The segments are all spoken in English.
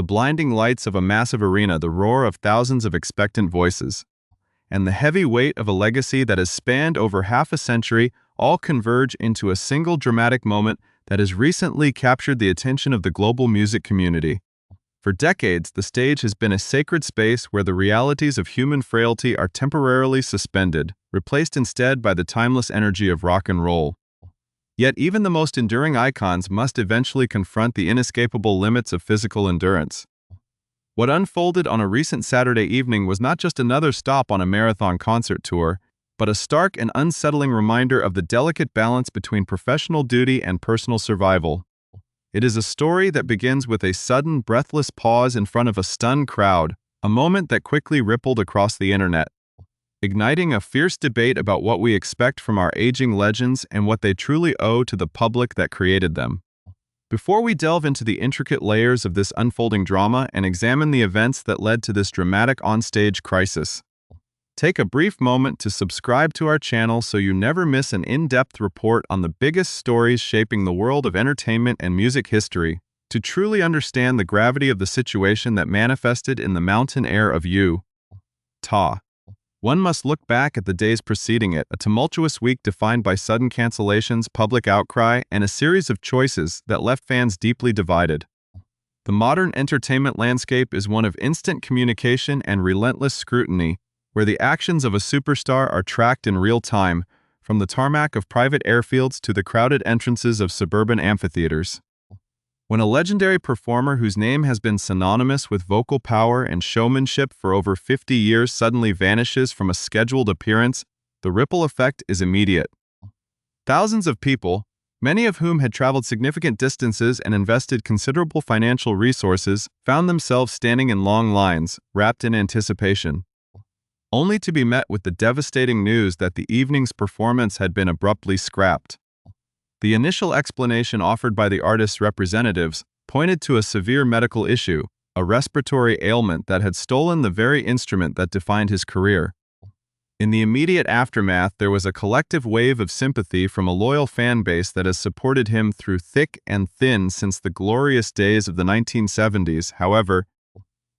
the blinding lights of a massive arena, the roar of thousands of expectant voices, and the heavy weight of a legacy that has spanned over half a century all converge into a single dramatic moment that has recently captured the attention of the global music community. For decades, the stage has been a sacred space where the realities of human frailty are temporarily suspended, replaced instead by the timeless energy of rock and roll. Yet even the most enduring icons must eventually confront the inescapable limits of physical endurance. What unfolded on a recent Saturday evening was not just another stop on a marathon concert tour, but a stark and unsettling reminder of the delicate balance between professional duty and personal survival. It is a story that begins with a sudden, breathless pause in front of a stunned crowd, a moment that quickly rippled across the internet, igniting a fierce debate about what we expect from our aging legends and what they truly owe to the public that created them. Before we delve into the intricate layers of this unfolding drama and examine the events that led to this dramatic onstage crisis, take a brief moment to subscribe to our channel so you never miss an in-depth report on the biggest stories shaping the world of entertainment and music history, to truly understand the gravity of the situation that manifested in the mountain air of Utah. One must look back at the days preceding it, a tumultuous week defined by sudden cancellations, public outcry, and a series of choices that left fans deeply divided. The modern entertainment landscape is one of instant communication and relentless scrutiny, where the actions of a superstar are tracked in real time, from the tarmac of private airfields to the crowded entrances of suburban amphitheaters. When a legendary performer whose name has been synonymous with vocal power and showmanship for over 50 years suddenly vanishes from a scheduled appearance, the ripple effect is immediate. Thousands of people, many of whom had traveled significant distances and invested considerable financial resources, found themselves standing in long lines, wrapped in anticipation, only to be met with the devastating news that the evening's performance had been abruptly scrapped. The initial explanation offered by the artist's representatives pointed to a severe medical issue, a respiratory ailment that had stolen the very instrument that defined his career. In the immediate aftermath, there was a collective wave of sympathy from a loyal fan base that has supported him through thick and thin since the glorious days of the 1970s. However,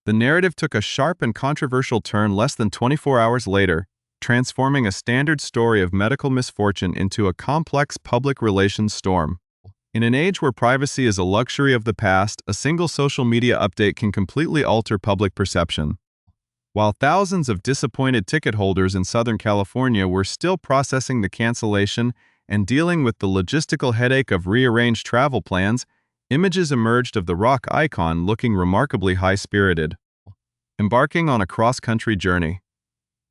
the narrative took a sharp and controversial turn less than 24 hours later, transforming a standard story of medical misfortune into a complex public relations storm. In an age where privacy is a luxury of the past, a single social media update can completely alter public perception. While thousands of disappointed ticket holders in Southern California were still processing the cancellation and dealing with the logistical headache of rearranged travel plans, images emerged of the rock icon looking remarkably high-spirited, embarking on a cross-country journey.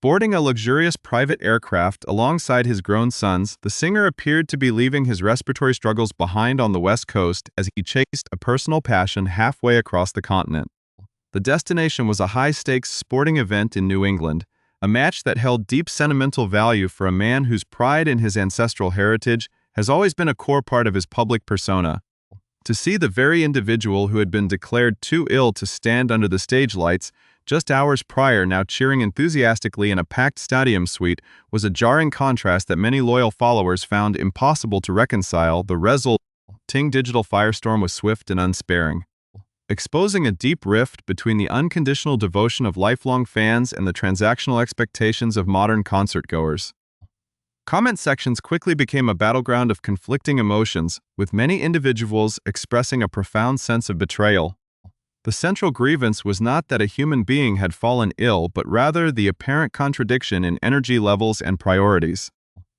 Boarding a luxurious private aircraft alongside his grown sons, the singer appeared to be leaving his respiratory struggles behind on the West Coast as he chased a personal passion halfway across the continent. The destination was a high-stakes sporting event in New England, a match that held deep sentimental value for a man whose pride in his ancestral heritage has always been a core part of his public persona. To see the very individual who had been declared too ill to stand under the stage lights just hours prior now cheering enthusiastically in a packed stadium suite was a jarring contrast that many loyal followers found impossible to reconcile. The resulting digital firestorm was swift and unsparing, exposing a deep rift between the unconditional devotion of lifelong fans and the transactional expectations of modern concertgoers. Comment sections quickly became a battleground of conflicting emotions, with many individuals expressing a profound sense of betrayal. The central grievance was not that a human being had fallen ill, but rather the apparent contradiction in energy levels and priorities.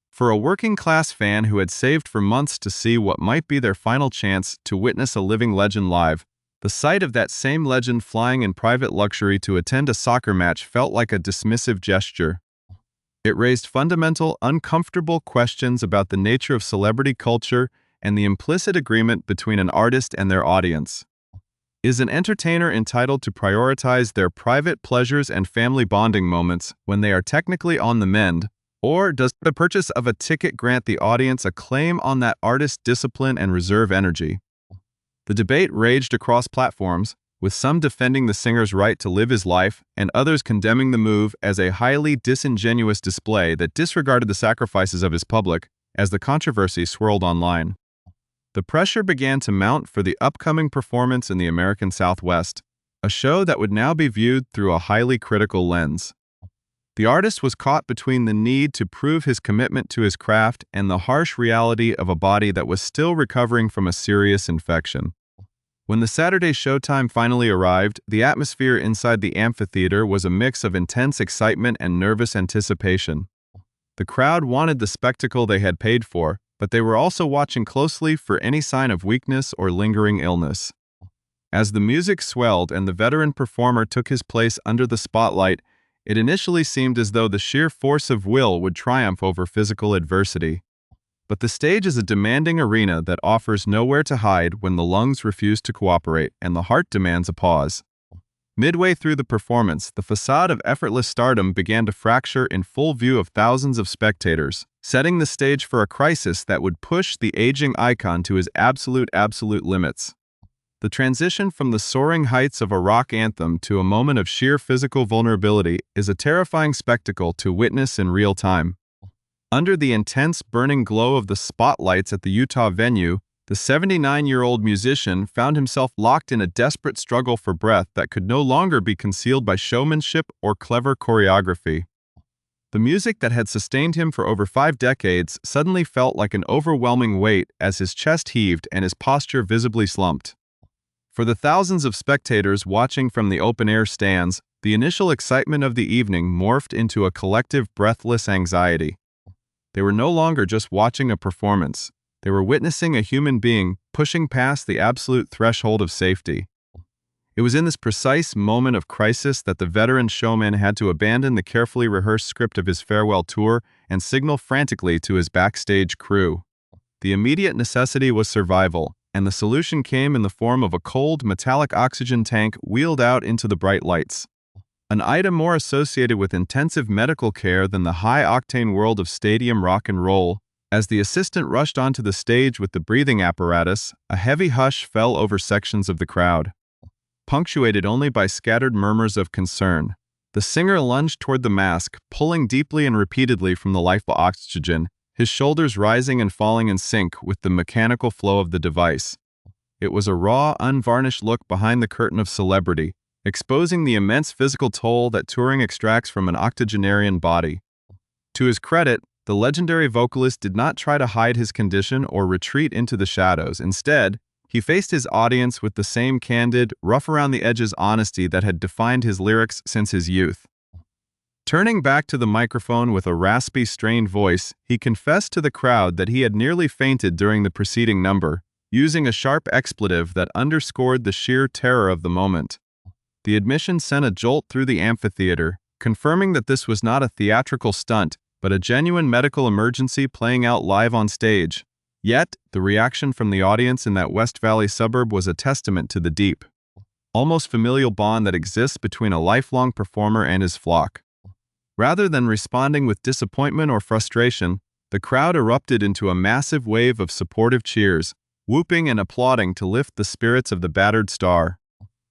For a working-class fan who had saved for months to see what might be their final chance to witness a living legend live, the sight of that same legend flying in private luxury to attend a soccer match felt like a dismissive gesture. It raised fundamental, uncomfortable questions about the nature of celebrity culture and the implicit agreement between an artist and their audience. Is an entertainer entitled to prioritize their private pleasures and family bonding moments when they are technically on the mend, or does the purchase of a ticket grant the audience a claim on that artist's discipline and reserve energy? The debate raged across platforms, with some defending the singer's right to live his life and others condemning the move as a highly disingenuous display that disregarded the sacrifices of his public. As the controversy swirled online, the pressure began to mount for the upcoming performance in the American Southwest, a show that would now be viewed through a highly critical lens. The artist was caught between the need to prove his commitment to his craft and the harsh reality of a body that was still recovering from a serious infection. When the Saturday showtime finally arrived, the atmosphere inside the amphitheater was a mix of intense excitement and nervous anticipation. The crowd wanted the spectacle they had paid for, but they were also watching closely for any sign of weakness or lingering illness. As the music swelled and the veteran performer took his place under the spotlight, it initially seemed as though the sheer force of will would triumph over physical adversity. But the stage is a demanding arena that offers nowhere to hide when the lungs refuse to cooperate and the heart demands a pause. Midway through the performance, the facade of effortless stardom began to fracture in full view of thousands of spectators, setting the stage for a crisis that would push the aging icon to his absolute limits. The transition from the soaring heights of a rock anthem to a moment of sheer physical vulnerability is a terrifying spectacle to witness in real time. Under the intense burning glow of the spotlights at the Utah venue, the 79-year-old musician found himself locked in a desperate struggle for breath that could no longer be concealed by showmanship or clever choreography. The music that had sustained him for over 5 decades suddenly felt like an overwhelming weight as his chest heaved and his posture visibly slumped. For the thousands of spectators watching from the open-air stands, the initial excitement of the evening morphed into a collective breathless anxiety. They were no longer just watching a performance. They were witnessing a human being pushing past the absolute threshold of safety. It was in this precise moment of crisis that the veteran showman had to abandon the carefully rehearsed script of his farewell tour and signal frantically to his backstage crew. The immediate necessity was survival, and the solution came in the form of a cold, metallic oxygen tank wheeled out into the bright lights. An item more associated with intensive medical care than the high-octane world of stadium rock and roll. As the assistant rushed onto the stage with the breathing apparatus, a heavy hush fell over sections of the crowd, punctuated only by scattered murmurs of concern. The singer lunged toward the mask, pulling deeply and repeatedly from the life oxygen, his shoulders rising and falling in sync with the mechanical flow of the device. It was a raw, unvarnished look behind the curtain of celebrity, exposing the immense physical toll that touring extracts from an octogenarian body. To his credit, the legendary vocalist did not try to hide his condition or retreat into the shadows. Instead, he faced his audience with the same candid, rough-around-the-edges honesty that had defined his lyrics since his youth. Turning back to the microphone with a raspy, strained voice, he confessed to the crowd that he had nearly fainted during the preceding number, using a sharp expletive that underscored the sheer terror of the moment. The admission sent a jolt through the amphitheater, confirming that this was not a theatrical stunt, but a genuine medical emergency playing out live on stage. Yet, the reaction from the audience in that West Valley suburb was a testament to the deep, almost familial bond that exists between a lifelong performer and his flock. Rather than responding with disappointment or frustration, the crowd erupted into a massive wave of supportive cheers, whooping and applauding to lift the spirits of the battered star.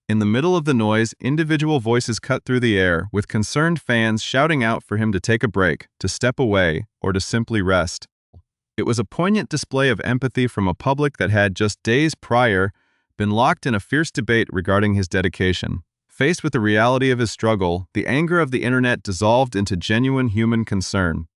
In the middle of the noise, individual voices cut through the air, with concerned fans shouting out for him to take a break, to step away, or to simply rest. It was a poignant display of empathy from a public that had just days prior been locked in a fierce debate regarding his dedication. Faced with the reality of his struggle, the anger of the internet dissolved into genuine human concern.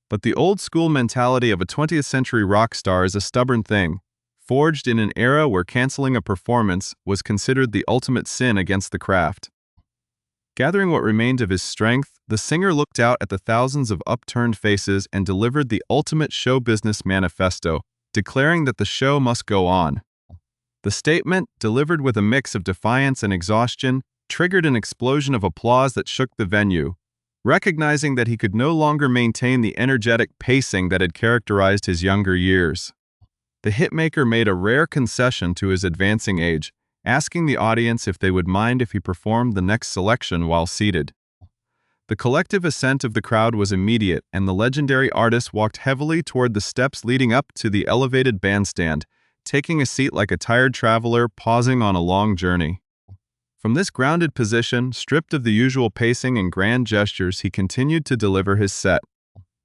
But the old-school mentality of a 20th-century rock star is a stubborn thing, forged in an era where canceling a performance was considered the ultimate sin against the craft. Gathering what remained of his strength, the singer looked out at the thousands of upturned faces and delivered the ultimate show business manifesto, declaring that the show must go on. The statement, delivered with a mix of defiance and exhaustion, triggered an explosion of applause that shook the venue. Recognizing that he could no longer maintain the energetic pacing that had characterized his younger years, the hitmaker made a rare concession to his advancing age, asking the audience if they would mind if he performed the next selection while seated. The collective assent of the crowd was immediate, and the legendary artist walked heavily toward the steps leading up to the elevated bandstand, taking a seat like a tired traveler pausing on a long journey. From this grounded position, stripped of the usual pacing and grand gestures, he continued to deliver his set.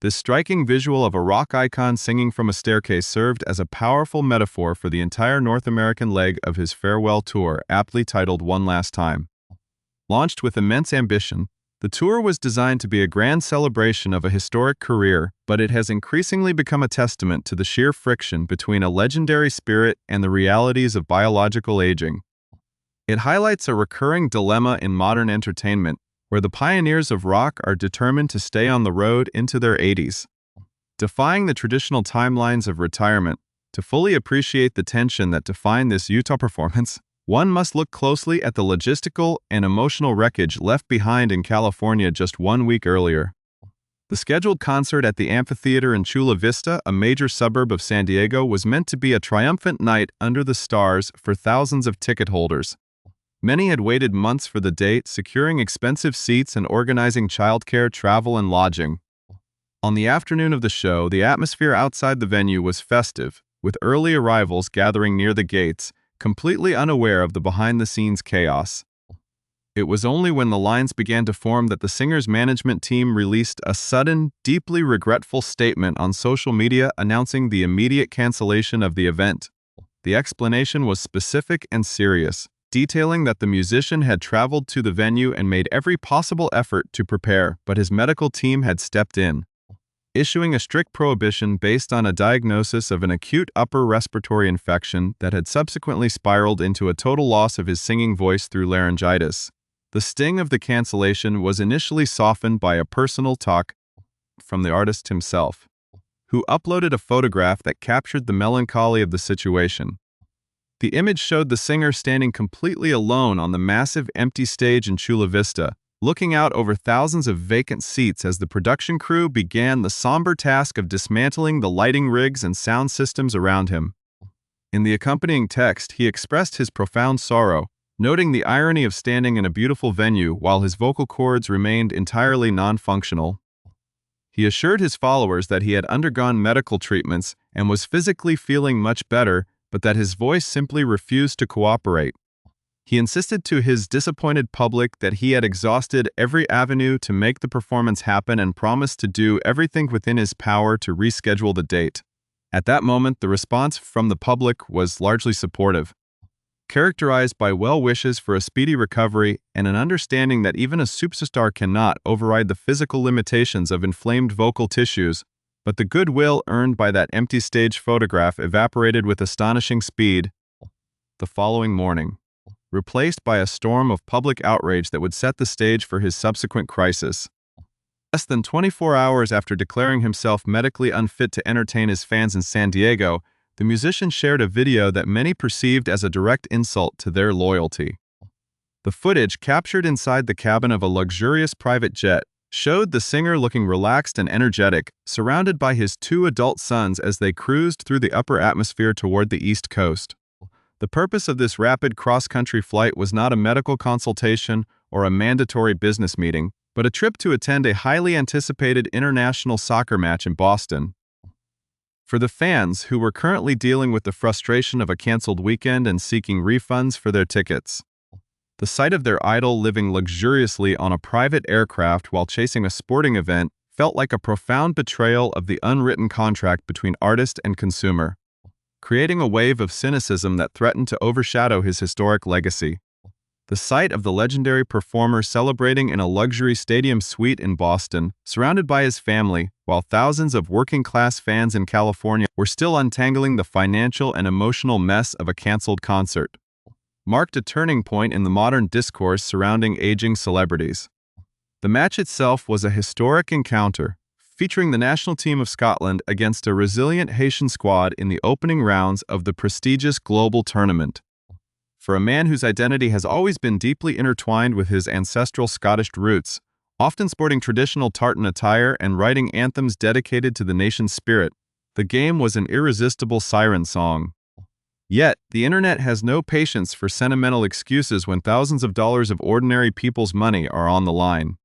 This striking visual of a rock icon singing from a staircase served as a powerful metaphor for the entire North American leg of his farewell tour, aptly titled One Last Time. Launched with immense ambition, the tour was designed to be a grand celebration of a historic career, but it has increasingly become a testament to the sheer friction between a legendary spirit and the realities of biological aging. It highlights a recurring dilemma in modern entertainment, where the pioneers of rock are determined to stay on the road into their 80s. Defying the traditional timelines of retirement, to fully appreciate the tension that defined this Utah performance, one must look closely at the logistical and emotional wreckage left behind in California just 1 week earlier. The scheduled concert at the amphitheater in Chula Vista, a major suburb of San Diego, was meant to be a triumphant night under the stars for thousands of ticket holders. Many had waited months for the date, securing expensive seats and organizing childcare, travel, and lodging. On the afternoon of the show, the atmosphere outside the venue was festive, with early arrivals gathering near the gates, completely unaware of the behind-the-scenes chaos. It was only when the lines began to form that the singer's management team released a sudden, deeply regretful statement on social media announcing the immediate cancellation of the event. The explanation was specific and serious, detailing that the musician had traveled to the venue and made every possible effort to prepare, but his medical team had stepped in, issuing a strict prohibition based on a diagnosis of an acute upper respiratory infection that had subsequently spiraled into a total loss of his singing voice through laryngitis. The sting of the cancellation was initially softened by a personal talk from the artist himself, who uploaded a photograph that captured the melancholy of the situation. The image showed the singer standing completely alone on the massive empty stage in Chula Vista, looking out over thousands of vacant seats as the production crew began the somber task of dismantling the lighting rigs and sound systems around him. In the accompanying text, he expressed his profound sorrow, noting the irony of standing in a beautiful venue while his vocal cords remained entirely non-functional. He assured his followers that he had undergone medical treatments and was physically feeling much better, but that his voice simply refused to cooperate. He insisted to his disappointed public that he had exhausted every avenue to make the performance happen and promised to do everything within his power to reschedule the date. At that moment, the response from the public was largely supportive, characterized by well wishes for a speedy recovery and an understanding that even a superstar cannot override the physical limitations of inflamed vocal tissues. But the goodwill earned by that empty stage photograph evaporated with astonishing speed the following morning, replaced by a storm of public outrage that would set the stage for his subsequent crisis. Less than 24 hours after declaring himself medically unfit to entertain his fans in San Diego, the musician shared a video that many perceived as a direct insult to their loyalty. The footage, captured inside the cabin of a luxurious private jet, showed the singer looking relaxed and energetic, surrounded by his 2 adult sons as they cruised through the upper atmosphere toward the East Coast. The purpose of this rapid cross-country flight was not a medical consultation or a mandatory business meeting, but a trip to attend a highly anticipated international soccer match in Boston. For the fans who were currently dealing with the frustration of a canceled weekend and seeking refunds for their tickets, the sight of their idol living luxuriously on a private aircraft while chasing a sporting event felt like a profound betrayal of the unwritten contract between artist and consumer, creating a wave of cynicism that threatened to overshadow his historic legacy. The sight of the legendary performer celebrating in a luxury stadium suite in Boston, surrounded by his family, while thousands of working-class fans in California were still untangling the financial and emotional mess of a canceled concert, marked a turning point in the modern discourse surrounding aging celebrities. The match itself was a historic encounter, featuring the national team of Scotland against a resilient Haitian squad in the opening rounds of the prestigious global tournament. For a man whose identity has always been deeply intertwined with his ancestral Scottish roots, often sporting traditional tartan attire and writing anthems dedicated to the nation's spirit, the game was an irresistible siren song. Yet, the internet has no patience for sentimental excuses when thousands of dollars of ordinary people's money are on the line.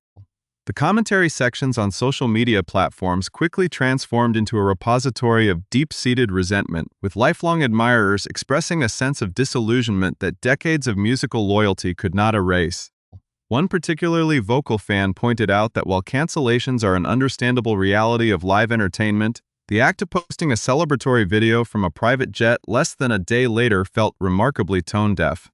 The commentary sections on social media platforms quickly transformed into a repository of deep-seated resentment, with lifelong admirers expressing a sense of disillusionment that decades of musical loyalty could not erase. One particularly vocal fan pointed out that while cancellations are an understandable reality of live entertainment, the act of posting a celebratory video from a private jet less than a day later felt remarkably tone-deaf,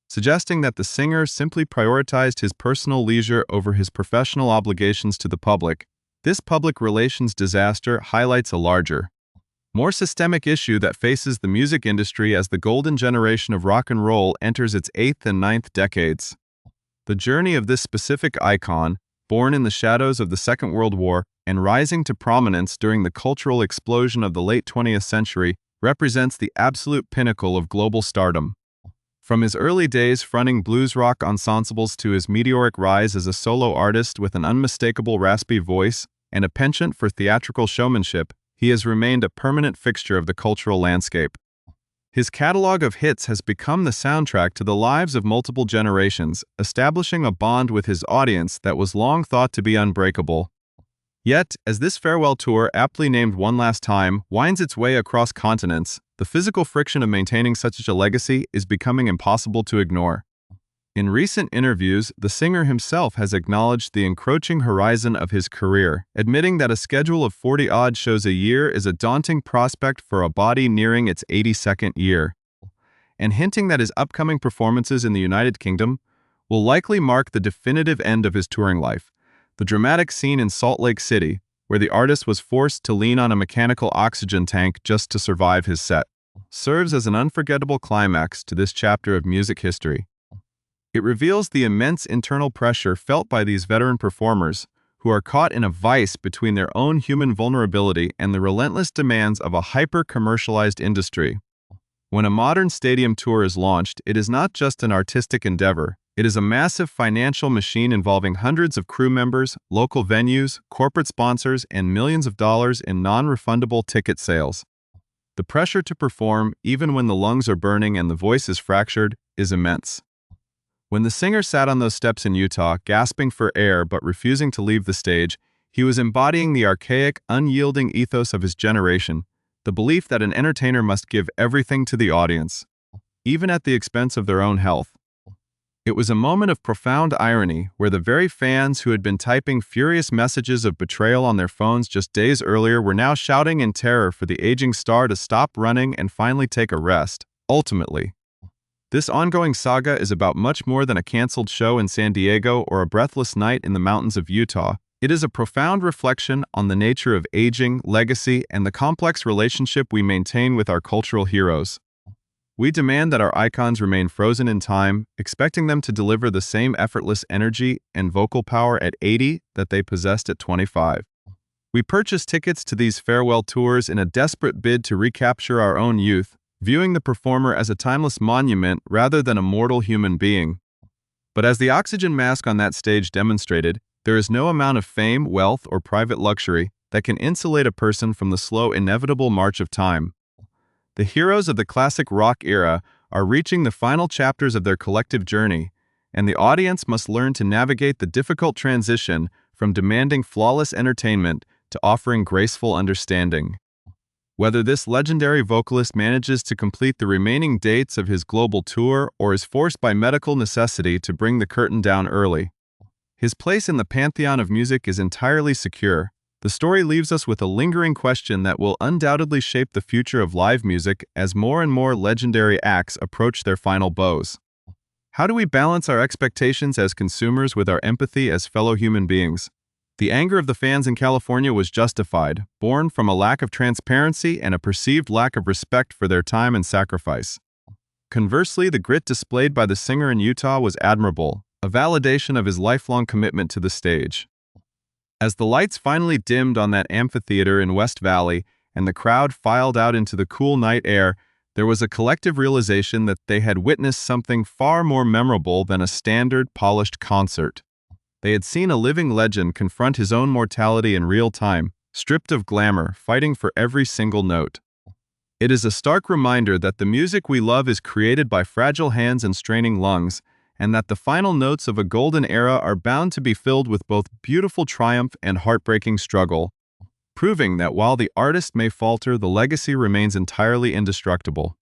suggesting that the singer simply prioritized his personal leisure over his professional obligations to the public. This public relations disaster highlights a larger, more systemic issue that faces the music industry as the golden generation of rock and roll enters its 8th and ninth decades. The journey of this specific icon, born in the shadows of the Second World War and rising to prominence during the cultural explosion of the late 20th century, represents the absolute pinnacle of global stardom. From his early days fronting blues rock ensembles to his meteoric rise as a solo artist with an unmistakable raspy voice and a penchant for theatrical showmanship, he has remained a permanent fixture of the cultural landscape. His catalog of hits has become the soundtrack to the lives of multiple generations, establishing a bond with his audience that was long thought to be unbreakable. Yet, as this farewell tour, aptly named One Last Time, winds its way across continents, the physical friction of maintaining such a legacy is becoming impossible to ignore. In recent interviews, the singer himself has acknowledged the encroaching horizon of his career, admitting that a schedule of 40-odd shows a year is a daunting prospect for a body nearing its 82nd year, and hinting that his upcoming performances in the United Kingdom will likely mark the definitive end of his touring life. The dramatic scene in Salt Lake City, where the artist was forced to lean on a mechanical oxygen tank just to survive his set, serves as an unforgettable climax to this chapter of music history. It reveals the immense internal pressure felt by these veteran performers, who are caught in a vice between their own human vulnerability and the relentless demands of a hyper-commercialized industry. When a modern stadium tour is launched, it is not just an artistic endeavor. It is a massive financial machine involving hundreds of crew members, local venues, corporate sponsors, and millions of dollars in non-refundable ticket sales. The pressure to perform, even when the lungs are burning and the voice is fractured, is immense. When the singer sat on those steps in Utah, gasping for air but refusing to leave the stage, he was embodying the archaic, unyielding ethos of his generation, the belief that an entertainer must give everything to the audience, even at the expense of their own health. It was a moment of profound irony where the very fans who had been typing furious messages of betrayal on their phones just days earlier were now shouting in terror for the aging star to stop running and finally take a rest. Ultimately, this ongoing saga is about much more than a canceled show in San Diego or a breathless night in the mountains of Utah. It is a profound reflection on the nature of aging, legacy, and the complex relationship we maintain with our cultural heroes. We demand that our icons remain frozen in time, expecting them to deliver the same effortless energy and vocal power at 80 that they possessed at 25. We purchase tickets to these farewell tours in a desperate bid to recapture our own youth, viewing the performer as a timeless monument rather than a mortal human being. But as the oxygen mask on that stage demonstrated, there is no amount of fame, wealth, or private luxury that can insulate a person from the slow, inevitable march of time. The heroes of the classic rock era are reaching the final chapters of their collective journey, and the audience must learn to navigate the difficult transition from demanding flawless entertainment to offering graceful understanding. Whether this legendary vocalist manages to complete the remaining dates of his global tour or is forced by medical necessity to bring the curtain down early, his place in the pantheon of music is entirely secure. The story leaves us with a lingering question that will undoubtedly shape the future of live music as more and more legendary acts approach their final bows. How do we balance our expectations as consumers with our empathy as fellow human beings? The anger of the fans in California was justified, born from a lack of transparency and a perceived lack of respect for their time and sacrifice. Conversely, the grit displayed by the singer in Utah was admirable, a validation of his lifelong commitment to the stage. As the lights finally dimmed on that amphitheater in West Valley and the crowd filed out into the cool night air, there was a collective realization that they had witnessed something far more memorable than a standard, polished concert. They had seen a living legend confront his own mortality in real time, stripped of glamour, fighting for every single note. It is a stark reminder that the music we love is created by fragile hands and straining lungs, and that the final notes of a golden era are bound to be filled with both beautiful triumph and heartbreaking struggle, proving that while the artist may falter, the legacy remains entirely indestructible.